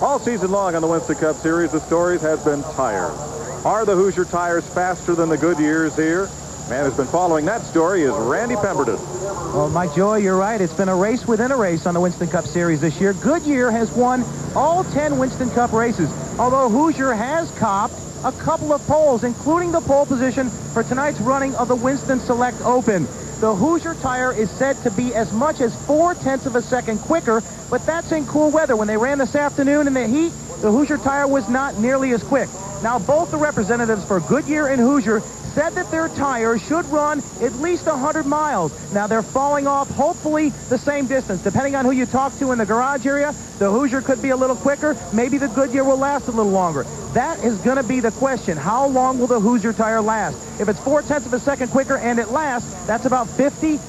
All season long on the Winston Cup Series, the stories has been tires. Are the Hoosier tires faster than the Goodyears here? Man who's been following that story is Randy Pemberton. Well, Mike Joy, you're right. It's been a race within a race on the Winston Cup Series this year. Goodyear has won all 10 Winston Cup races, although Hoosier has copped a couple of poles, including the pole position for tonight's running of the Winston Select Open. The Hoosier tire is said to be as much as 0.4 of a second quicker, but that's in cool weather. When they ran this afternoon in the heat, the Hoosier tire was not nearly as quick. Now, both the representatives for Goodyear and Hoosier said that their tires should run at least 100 miles. Now, they're falling off, hopefully, the same distance. Depending on who you talk to in the garage area, the Hoosier could be a little quicker. Maybe the Goodyear will last a little longer. That is going to be the question. How long will the Hoosier tire last? If it's 0.4 of a second quicker and it lasts, that's about 50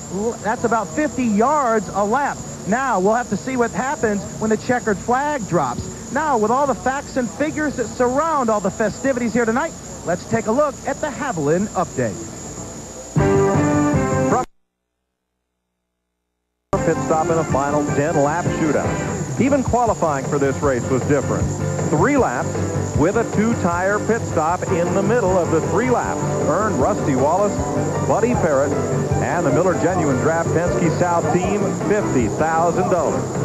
yards a lap. Now, we'll have to see what happens when the checkered flag drops. Now, with all the facts and figures that surround all the festivities here tonight, let's take a look at the Haviland Update. From pit stop in a final 10-lap shootout. Even qualifying for this race was different. 3 laps with a 2-tire pit stop in the middle of the 3 laps earned Rusty Wallace, Buddy Parrott, and the Miller Genuine Draft Penske South team $50,000.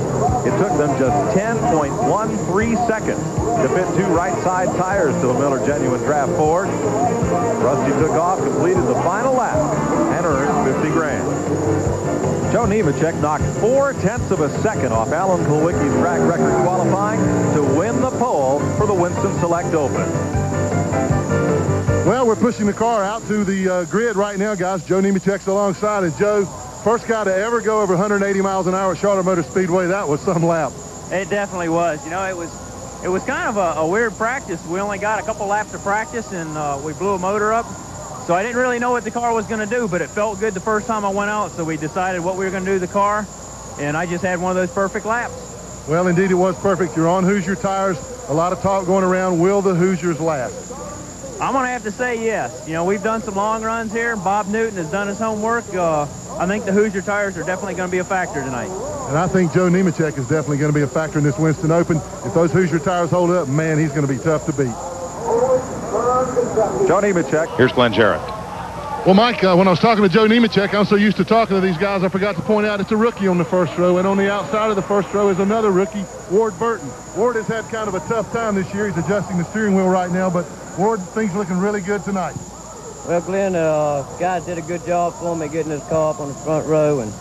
It took them just 10.13 seconds to fit 2 right-side tires to the Miller Genuine Draft Ford. Rusty took off, completed the final lap, and earned 50 grand. Joe Nemechek knocked 0.4 of a second off Alan Kulwicki's track record qualifying to win the pole for the Winston Select Open. Well, we're pushing the car out to the grid right now, guys. Joe Nemechek's alongside, and Joe, first guy to ever go over 180 miles an hour at Charlotte Motor Speedway. That was some lap. It definitely was. You know, it was kind of a weird practice. We only got a couple laps of practice, and we blew a motor up. So I didn't really know what the car was going to do, but it felt good the first time I went out, so we decided what we were going to do to the car, and I just had one of those perfect laps. Well, indeed, it was perfect. You're on Hoosier tires. A lot of talk going around. Will the Hoosiers last? I'm going to have to say yes. You know, we've done some long runs here. Bob Newton has done his homework. I think the Hoosier tires are definitely going to be a factor tonight. And I think Joe Nemechek is definitely going to be a factor in this Winston Open. If those Hoosier tires hold up, man, he's going to be tough to beat. Joe Nemechek. Here's Glenn Jarrett. Well, Mike, when I was talking to Joe Nemechek, I'm so used to talking to these guys, I forgot to point out it's a rookie on the first row, and on the outside of the first row is another rookie, Ward Burton. Ward has had kind of a tough time this year. He's adjusting the steering wheel right now, but Ward, things looking really good tonight. Well, Glenn, guys did a good job for me getting this car up on the front row, and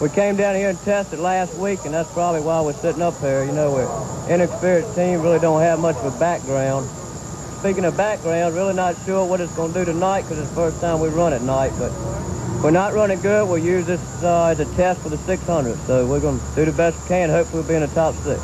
we came down here and tested last week, and that's probably why we're sitting up here. You know, we're inexperienced team, really don't have much of a background. Speaking of background, really not sure what it's going to do tonight because it's the first time we run at night, but if we're not running good, we'll use this as a test for the 600, so we're going to do the best we can. Hopefully we'll be in the top 6.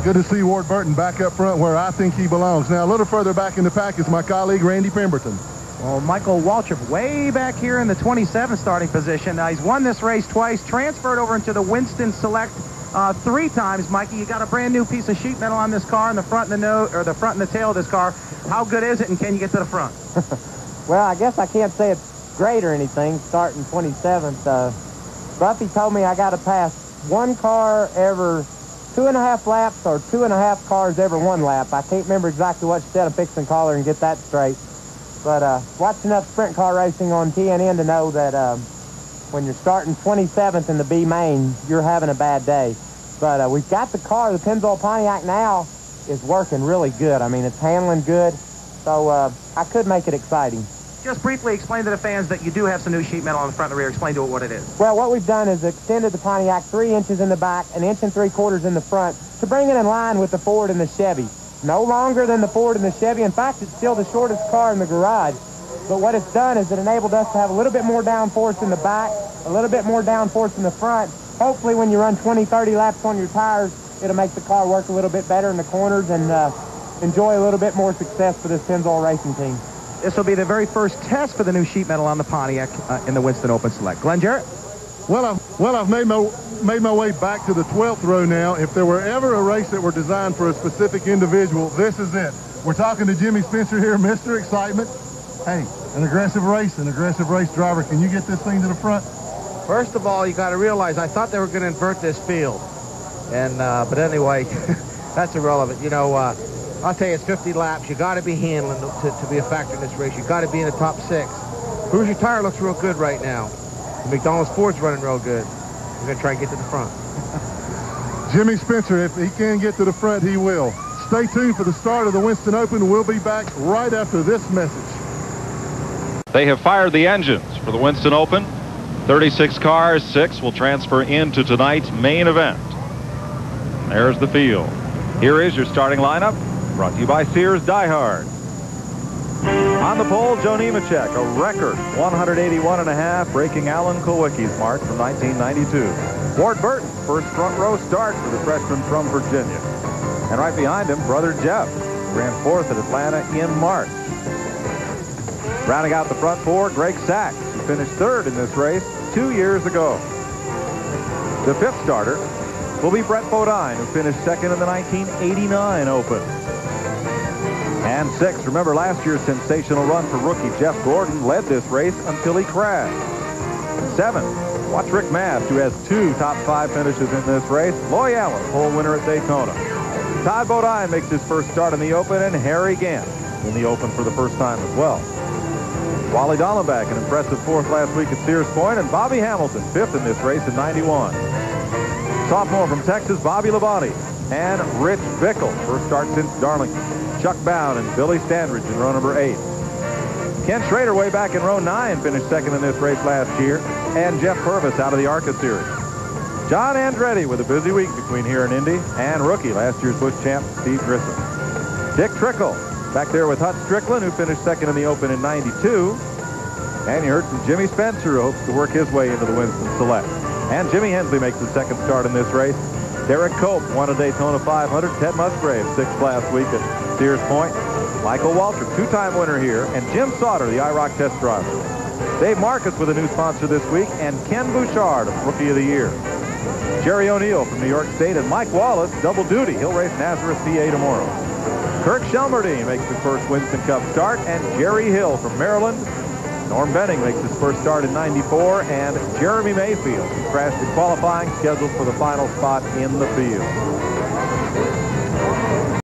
Good to see Ward Burton back up front where I think he belongs. Now, a little further back in the pack is my colleague, Randy Pemberton. Well, Michael Waltrip way back here in the 27th starting position. Now, he's won this race twice, transferred over into the Winston Select 3 times. Mikey, you got a brand new piece of sheet metal on this car in the front and the front and the tail of this car. How good is it, and can you get to the front? Well, I guess I can't say it's great or anything, starting 27th. Ruffy told me I got to pass 1 car every 2.5 laps or 2.5 cars every 1 lap. I can't remember exactly what she said. I'm fixing to call her and get that straight. But watched enough sprint car racing on TNN to know that when you're starting 27th in the B main, you're having a bad day. But we've got the car. The Pennzoil Pontiac now is working really good. I mean, it's handling good. So I could make it exciting. Just briefly explain to the fans that you do have some new sheet metal on the front and the rear. Explain to it what it is. Well, what we've done is extended the Pontiac 3 inches in the back, 1 3/4 inches in the front to bring it in line with the Ford and the Chevy. No longer than the Ford and the Chevy. In fact, it's still the shortest car in the garage. But what it's done is it enabled us to have a little bit more downforce in the back, a little bit more downforce in the front. Hopefully, when you run 20, 30 laps on your tires, it'll make the car work a little bit better in the corners and enjoy a little bit more success for this Pennzoil racing team. This will be the very first test for the new sheet metal on the Pontiac in the Winston Open Select. Glenn Jarrett? Well, I've made my way back to the 12th row now. If there were ever a race that were designed for a specific individual, this is it. We're talking to Jimmy Spencer here, Mr. Excitement. Hey, an aggressive race driver. Can you get this thing to the front? First of all, you got to realize I thought they were going to invert this field, and but anyway, That's irrelevant. You know, I'll tell you, it's 50 laps. You got to be handling to be a factor in this race. You got to be in the top 6. Hoosier Tire looks real good right now. The McDonald's Ford's running real good. We're going to try and get to the front. Jimmy Spencer, if he can get to the front, he will. Stay tuned for the start of the Winston Open. We'll be back right after this message. They have fired the engines for the Winston Open. 36 cars, 6 will transfer into tonight's main event. There's the field. Here is your starting lineup, brought to you by Sears Die Hard. On the pole, Joe Nemechek, a record 181.5, breaking Alan Kulwicki's mark from 1992. Ward Burton, first front row start for the freshman from Virginia. And right behind him, brother Jeff, ran 4th at Atlanta in March. Rounding out the front 4, Greg Sachs, who finished 3rd in this race 2 years ago. The 5th starter will be Brett Bodine, who finished 2nd in the 1989 Open. And 6, remember last year's sensational run for rookie Jeff Gordon led this race until he crashed. 7, watch Rick Mast, who has 2 top 5 finishes in this race. Loy Allen, pole winner at Daytona. Todd Bodine makes his first start in the Open, and Harry Gant in the Open for the first time as well. Wally Dallenbach, an impressive 4th last week at Sears Point, and Bobby Hamilton, 5th in this race in 91. Sophomore from Texas, Bobby Labonte, and Rich Bickle, first start since Darlington. Chuck Bound and Billy Standridge in row number 8. Ken Schrader, way back in row 9, finished 2nd in this race last year, and Jeff Purvis out of the ARCA series. John Andretti with a busy week between here and Indy, and rookie last year's Busch champ Steve Grissom. Dick Trickle back there with Hut Strickland, who finished 2nd in the Open in 92. And you heard from Jimmy Spencer, who hopes to work his way into the Winston Select. And Jimmy Hensley makes his 2nd start in this race. Derek Cope won a Daytona 500. Ted Musgrave, 6th last week at Sears Point. Michael Waltrip, 2-time winner here. And Jim Sauter, the IROC test driver. Dave Marcus with a new sponsor this week. And Ken Bouchard, Rookie of the Year. Jerry O'Neill from New York State. And Mike Wallace, double duty. He'll race Nazareth, PA tomorrow. Kirk Shelmerdine makes his first Winston Cup start. And Jerry Hill from Maryland. Norm Benning makes his first start in 94, and Jeremy Mayfield, who crashed in qualifying, scheduled for the final spot in the field.